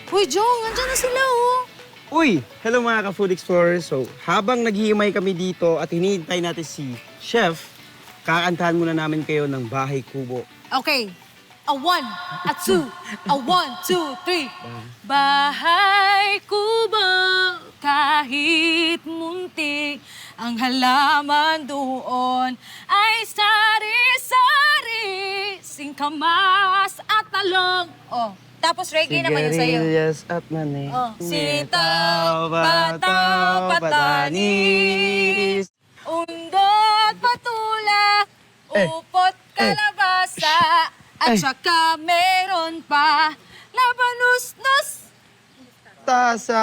Uy, Jong, andyan na sila, oh. Uy! Hello mga ka-food explorers. So, habang naghihimay kami dito at hinihintay natin si Chef, kakantahan muna namin kayo ng Bahay Kubo. Okay. A 1, a 2, a 1, 2, 3. Bahay kubo, kahit muntik, ang halaman doon ay sari-sari, singkamas at talong. Oh, tapos reggae naman yun sa'yo. Sigarilyas at mani. Oh. Sitaw, bataw, patanis, undot, patula, upot, kalabasa, at saka meron pa na banus-nus, Tasa!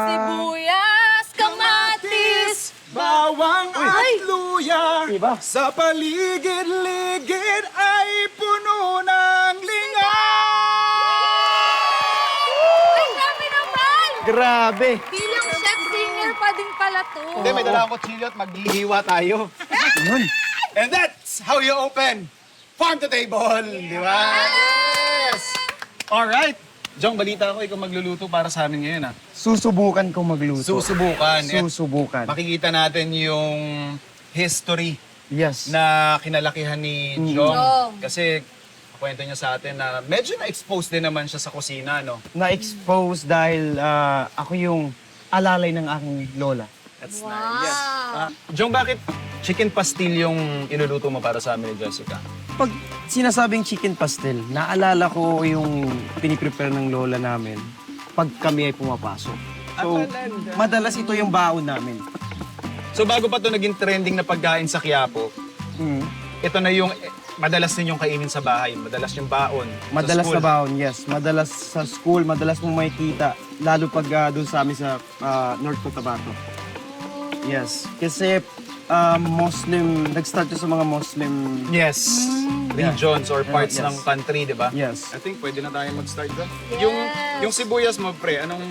sibuyas, kamatis. Bawang at Ay! luya Iba. sa paligid-ligid ay puno ng linga. Ay, grabe naman! Grabe! Bilang chef-singer pa din pala to. Hindi, may dala akong kutsilyo at maghihiwa tayo. Yun. And that's how you open farm to table, di ba? Yes! Alright. Jong, balita ko, ikaw magluluto para sa amin ngayon, ha? Susubukan ko magluto. Susubukan. At Susubukan. makikita natin yung history Yes. na kinalakihan ni Jong. Jong. Kasi kwento niya sa atin na medyo na-expose din naman siya sa kusina, no? Na-expose dahil ako yung alalay ng aking lola. That's Wow. nice. Yes. Jong, bakit chicken pastil yung inuluto mo para sa amin ni Jessica? Pag sinasabing chicken pastel, naalala ko yung piniprepare ng lola namin pag kami ay pumapasok. So, madalas ito yung baon namin. So bago pa to naging trending na pagkain sa Quiapo, ito na yung madalas ninyong kainin sa bahay, madalas yung baon. Madalas sa na school. baon, yes. Madalas sa school, madalas mong makikita. Lalo pag doon sa amin sa North Cotabato. Yes. Kasi Muslim, nag-start to sa mga Muslim. Yes. Regions or parts Yes. ng country, di ba? Yes. I think pwede na tayo mag-start doon. Yes. Yung sibuyas mo, pre, anong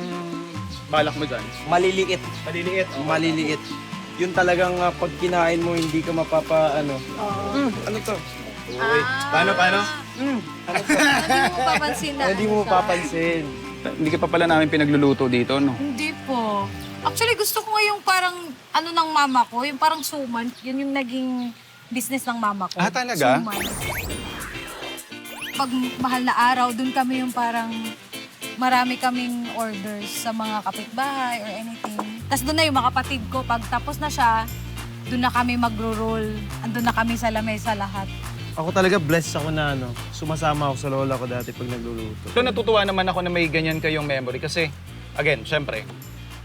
balak mo dyan? Maliliit. Maliliit. Maliliit. Yun talagang pag kinain mo, hindi ka ano to? Uy. Paano? Hindi mo papansin na. Hindi mo papansin. Hindi ka pa pala namin pinagluluto dito, no? Hindi po. Actually, gusto ko nga yung parang ano ng mama ko, yung parang suman. Yun yung naging business ng mama ko. Ah, talaga? Suman. Pag mahal na araw, dun kami yung parang marami kaming orders sa mga kapitbahay or anything. Tapos doon na yung mga kapatid ko. Pag tapos na siya, doon na kami magro-roll. Andun na kami sa lamesa lahat. Ako talaga blessed ako na sumasama ako sa lola ko dati pag nagluluto. So natutuwa naman ako na may ganyan kayong memory kasi, again, syempre,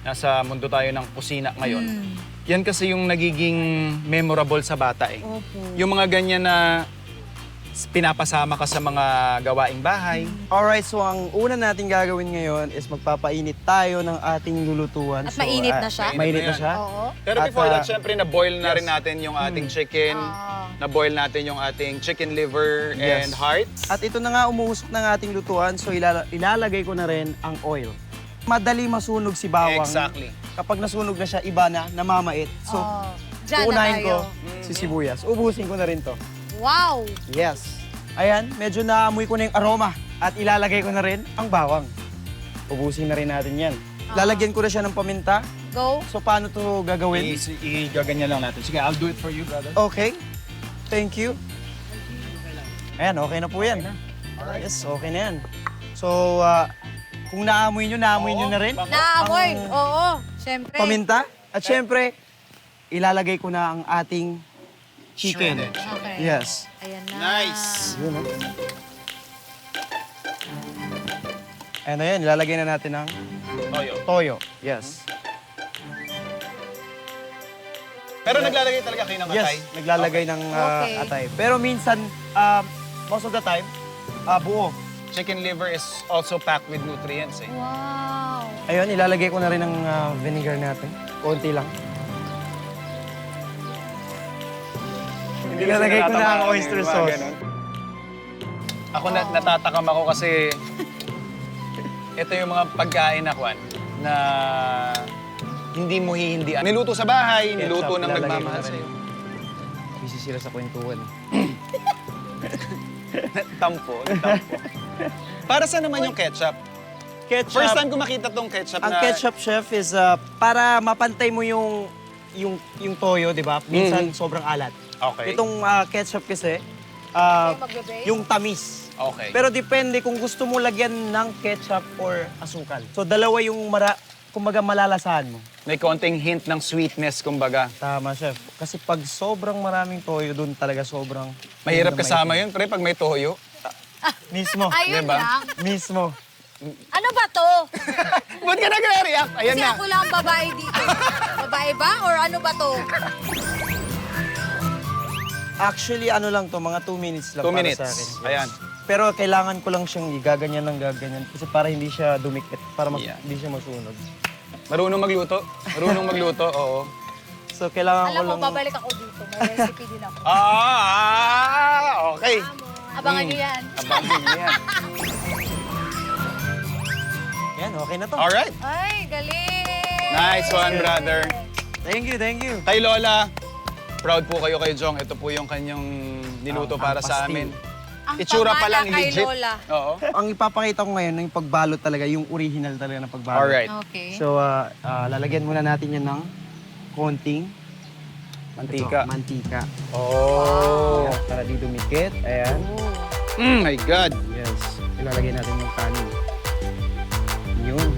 nasa mundo tayo ng kusina ngayon. Yan kasi yung nagiging memorable sa bata eh. Opo. Yung mga ganyan na pinapasama ka sa mga gawaing bahay. Alright, so ang una natin gagawin ngayon is magpapainit tayo ng ating lulutuan. At mainit na siya? Mainit na siya? Oo. Pero At, before that, syempre, na-boil na rin natin yung ating chicken. Ah. Na-boil natin yung ating chicken liver Yes. and heart. At ito na nga umuusok ng ating lutuan, so ilalagay ko na rin ang oil. Madali masunog si bawang. Exactly. Kapag nasunog na siya, iba na, namamait. So, Diyan na uunahin tayo. ko si sibuyas. Ubusin ko na rin to. Wow! Yes. Ayan, medyo naamoy ko na yung aroma. At ilalagay ko na rin ang bawang. Ubusin na rin natin yan. Lalagyan ko na siya ng paminta. Go. So, paano to gagawin? I-gaganyan lang natin. Sige, I'll do it for you, brother. Okay. Thank you. Ayan, okay na po yan. Yes, okay na yan. So, kung naamoy nyo na rin. Naamoy. Oo. Siyempre. Paminta. At syempre, ilalagay ko na ang ating chicken. Shredded. Okay. Yes. Ayan na. Nice. Yun, Ayan na yan, ilalagay na natin ang Toyo. toyo. Yes. Pero naglalagay talaga kayo ng atay? Yes, naglalagay ng Okay. atay. Pero minsan, most of the time, buo. Chicken liver is also packed with nutrients eh. Wow. Ayun, ilalagay ko na rin ng vinegar natin. Konti lang. Ilalagay ko na ang oyster sauce. Ako natatakam ako kasi ito yung mga pagkain na Juan na hindi mo hihindian. Niluto sa bahay, niluto ng Ilalagay ko nagmamahal na rin. sa'yo. Busy sila sa kwentuhan. Tampo. Para saan naman yung ketchup? ketchup. First time ko makita tong ketchup Ang na... ketchup, chef, is para mapantay mo yung toyo, di ba? Minsan sobrang alat. Okay. Itong ketchup kasi, magbe-bake? yung tamis. Okay. Pero depende kung gusto mo lagyan ng ketchup or asukal. So dalawa yung kumbaga malalasahan mo. May konting hint ng sweetness, kumbaga. Tama, chef. Kasi pag sobrang maraming toyo, doon talaga sobrang... Mahirap kasama yun, pre, pag may toyo. Mismo. Ayun Diba? lang. Mismo. Ano ba to? Ba't ka nagre-react? Ayan Kasi na. ako lang ang babae dito. Babae ba? Or ano ba to? Actually, ano lang to, mga 2 minutes lang 2 para minutes. sa akin. Yes. Ayan. Pero kailangan ko lang siyang igaganyan ng gaganyan kasi para hindi siya dumikit, para Yeah. hindi siya masunog. Marunong magluto? Marunong magluto, oo. So, kailangan ko Alam mo, lang... babalik ako dito. May recipe din ako. Okay. Abangan nyo yan. Abangan niyo yan. Yan, okay na to. Alright. Ay, galing! Nice one, brother. Thank you, thank you. Kay Lola, proud po kayo kay Jong. Ito po yung kanyang niluto Ang para sa pastil. amin. Ang Itsura pa lang, pamana kay legit. Lola. Oo. Ang ipapakita ko ngayon, yung pagbalot talaga, yung original talaga na pagbalot. Alright. Okay. So, lalagyan muna natin yan ng konting Mantika. mantika. Oh. Ayan, para di dumikit. Ayan. My God. Yes. Ilalagay natin yung kanin. Yun.